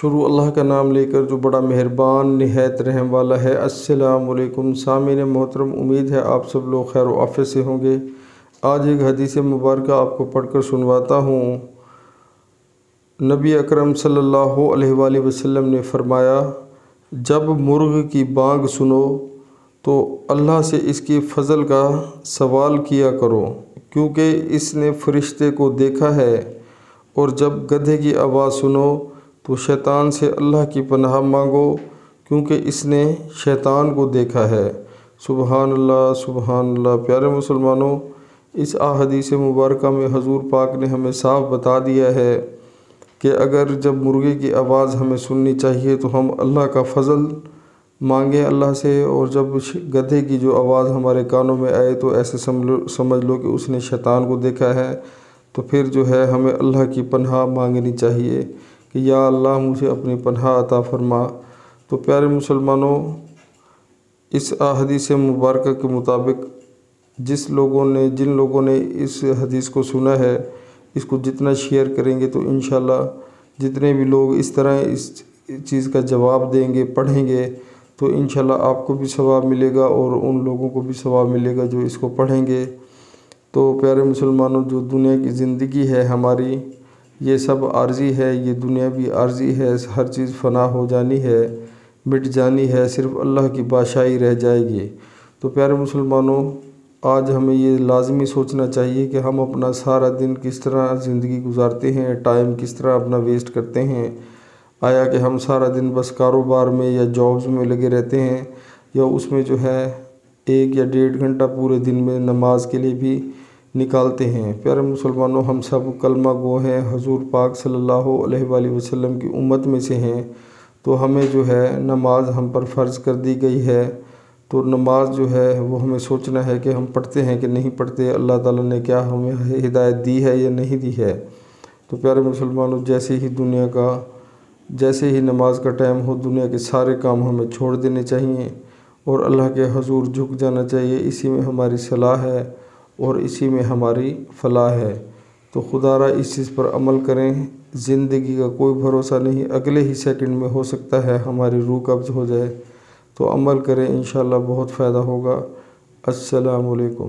شروع اللہ کا نام لے کر جو بڑا مہربان نہایت رحم والا ہے۔ السلام علیکم سامعین محترم، امید ہے آپ سب لوگ خیر و عافیت سے ہوں گے۔ آج ایک حدیث مبارکہ آپ کو پڑھ کر سنواتا ہوں۔ نبی اکرم صلی اللہ علیہ وآلہ وسلم نے فرمایا، جب مرغ کی بانگ سنو تو اللہ سے اس کی فضل کا سوال کیا کرو، کیونکہ اس نے فرشتے کو دیکھا ہے، اور جب گدھے کی آواز سنو تو شیطان سے اللہ کی پناہ مانگو، کیونکہ اس نے شیطان کو دیکھا ہے۔ سبحان اللہ، سبحان اللہ۔ پیارے مسلمانوں، اس احادیث مبارکہ میں حضور پاک نے ہمیں صاف بتا دیا ہے کہ اگر جب مرغے کی آواز ہمیں سننی چاہیے تو ہم اللہ کا فضل مانگیں اللہ سے، اور جب گدھے کی جو آواز ہمارے کانوں میں آئے تو ایسے سمجھ لو کہ اس نے شیطان کو دیکھا ہے، تو پھر جو ہے ہمیں اللہ کی پناہ مانگنی چاہیے کہ یا اللہ مجھے اپنی پناہ عطا فرما۔ تو پیارے مسلمانوں، اس احادیث مبارکہ کے مطابق جن لوگوں نے اس حدیث کو سنا ہے، اس کو جتنا شیئر کریں گے تو انشاءاللہ جتنے بھی لوگ اس طرح اس چیز کا جواب دیں گے، پڑھیں گے، تو انشاءاللہ آپ کو بھی ثواب ملے گا اور ان لوگوں کو بھی ثواب ملے گا جو اس کو پڑھیں گے۔ تو پیارے مسلمانوں، جو دنیا کی زندگی ہے ہماری، یہ سب عارضی ہے، یہ دنیا بھی عارضی ہے، ہر چیز فنا ہو جانی ہے، مٹ جانی ہے، صرف اللہ کی بادشاہی رہ جائے گی۔ تو پیارے مسلمانوں، آج ہمیں یہ لازمی سوچنا چاہیے کہ ہم اپنا سارا دن کس طرح زندگی گزارتے ہیں، ٹائم کس طرح اپنا ویسٹ کرتے ہیں۔ آیا کہ ہم سارا دن بس کاروبار میں یا جابز میں لگے رہتے ہیں، یا اس میں جو ہے 1 یا 1.5 گھنٹہ پورے دن میں نماز کے لیے بھی نکالتے ہیں۔ پیارے مسلمانوں، ہم سب کلمہ گو ہیں، حضور پاک صلی اللہ علیہ وآلہ وسلم کی امت میں سے ہیں، تو ہمیں جو ہے نماز ہم پر فرض کر دی گئی ہے۔ تو نماز جو ہے وہ ہمیں سوچنا ہے کہ ہم پڑھتے ہیں کہ نہیں پڑھتے، اللہ تعالیٰ نے کیا ہمیں ہدایت دی ہے یا نہیں دی ہے۔ تو پیارے مسلمانوں، جیسے ہی نماز کا ٹائم ہو، دنیا کے سارے کام ہمیں چھوڑ دینے چاہیے اور اللہ کے حضور جھک جانا چاہیے۔ اسی میں ہماری صلاح ہے اور اسی میں ہماری فلاح ہے۔ تو خدا را اس چیز پر عمل کریں۔ زندگی کا کوئی بھروسہ نہیں، اگلے ہی سیکنڈ میں ہو سکتا ہے ہماری روح قبض ہو جائے۔ تو عمل کریں، انشاءاللہ بہت فائدہ ہوگا۔ السلام علیکم۔